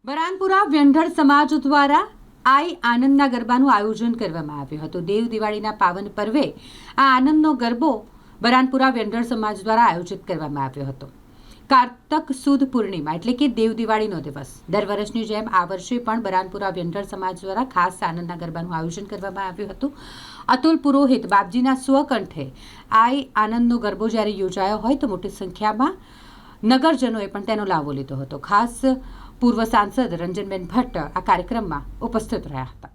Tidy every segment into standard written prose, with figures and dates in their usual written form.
બરાનપુરા વ્યંઢળ સમાજ દ્વારા આઈ આનંદના ગરબાનું આયોજન કરવામાં આવ્યું હતું। દેવ દિવાળીના પાવન પર્વે આ આનંદનો ગરબો બરાનપુરા વ્યંઢળ સમાજ દ્વારા આયોજિત કરવામાં આવ્યો હતો। કારતક સુદ પૂર્ણિમા એટલે કે દેવ દિવાળીનો દિવસ દર વર્ષની જેમ આ વર્ષે પણ બરાનપુરા વ્યંઢળ સમાજ દ્વારા ખાસ આનંદના ગરબાનું આયોજન કરવામાં આવ્યું હતું। અતુલ પુરોહિત બાપજીના સ્વકંઠે આઈ આનંદનો ગરબો જ્યારે યોજાયો હોય તો મોટી સંખ્યામાં નગરજનોએ પણ તેનો લાભો લીધો હતો। ખાસ પૂર્વ સાંસદ રંજનબેન ભટ્ટ આ કાર્યક્રમમાં ઉપસ્થિત રહ્યા હતા।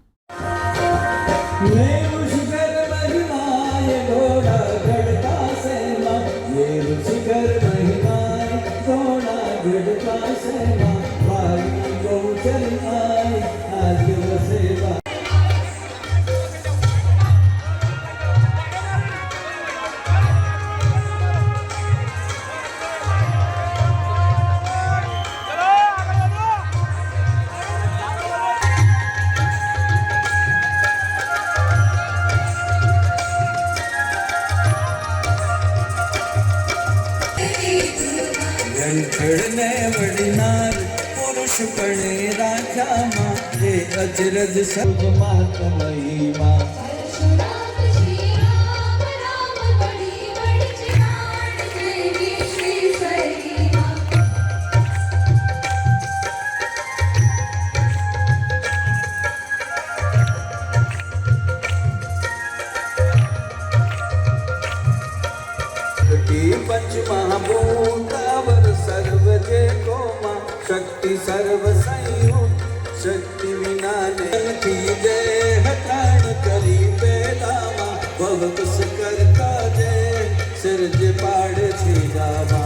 વ્યંઢળને વળનાર પુરુષ પણે રાખ્યામાં એ અચરજ સર્વમાં મહિમા पंचमहाभूतावर सर्व जे कोमा शक्ति सर्व संयुक्त शक्ति विनाने देह प्राण करी बेदामा भवकुस करता जे सिरज पाड़ छी जावा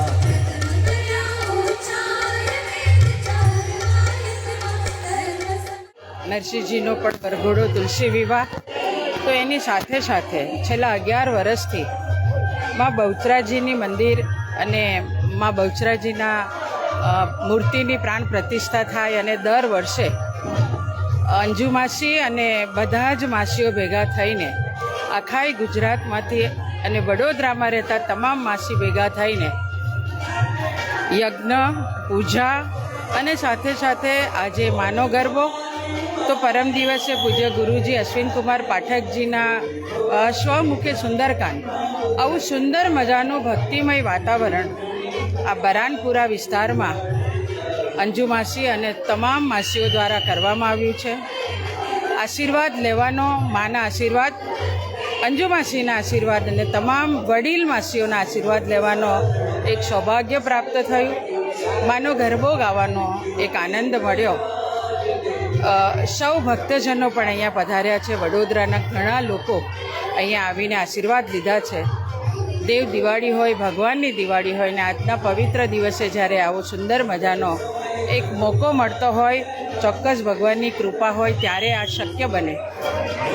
નરસિંહજીનો પણ વરઘોડો તુલસી વિવાહ તો એની સાથે સાથે છેલ્લા 11 વર્ષથી માં બહુચરાજીની મંદિર અને માં બહુચરાજીના મૂર્તિની પ્રાણ પ્રતિષ્ઠા થાય અને દર વર્ષે અંજુ માસી અને બધા જ માસીઓ ભેગા થઈને આખાય ગુજરાતમાંથી અને વડોદરામાં રહેતા તમામ માસી ભેગા થઈને યજ્ઞ પૂજા અને સાથે સાથે આજે માનો ગરબો તો પરમ દિવસે પૂજ્ય ગુરુજી અશ્વિનકુમાર પાઠકજીના સ્વમુખે સુંદરકાંડ આવું સુંદર મજાનું ભક્તિમય વાતાવરણ આ બરાનપુરા વિસ્તારમાં અંજુ માસી અને તમામ માસીઓ દ્વારા કરવામાં આવ્યું છે। આશીર્વાદ લેવાનો માના આશીર્વાદ અંજુ માસીના આશીર્વાદ અને તમામ વડીલ માસીઓના આશીર્વાદ લેવાનો એક સૌભાગ્ય પ્રાપ્ત થયું। માનો ગરબો ગાવાનો એક આનંદ મળ્યો। સૌ ભક્તજનો પણ અહીંયા પધાર્યા છે। વડોદરાના ઘણા લોકો અહીંયા આવીને આશીર્વાદ લીધા છે। દેવ દિવાળી હોય ભગવાનની દિવાળી હોય ને આજના પવિત્ર દિવસે જ્યારે આવો સુંદર મજાનો એક મોકો મળતો હોય ચોક્કસ ભગવાનની કૃપા હોય ત્યારે આ શક્ય બને।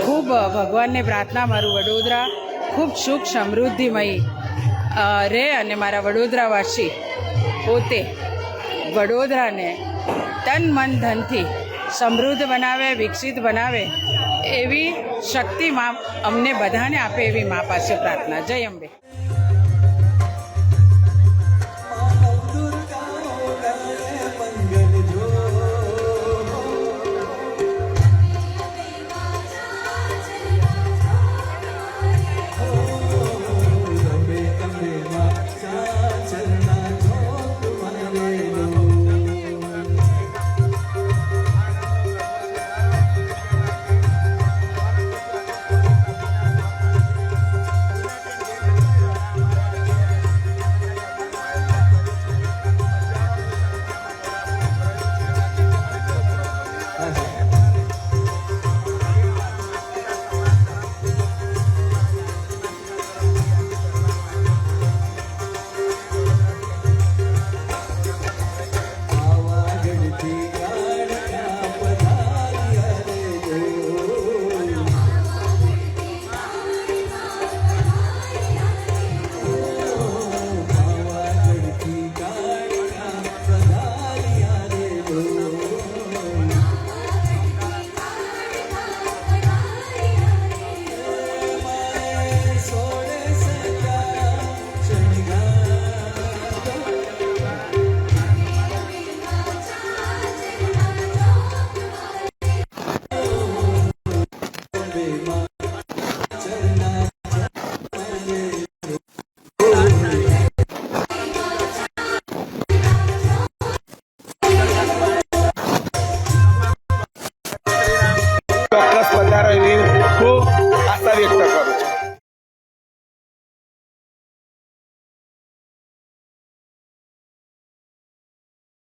ખૂબ ભગવાનને પ્રાર્થના મારું વડોદરા ખૂબ સુખ સમૃદ્ધિમય રહે અને મારા વડોદરાવાસી પોતે વડોદરાને તન મન ધનથી સમૃદ્ધ બનાવે વિકસિત બનાવે એવી શક્તિ મા અમને બધાને આપે એવી મા પાસે પ્રાર્થના। જય અંબે।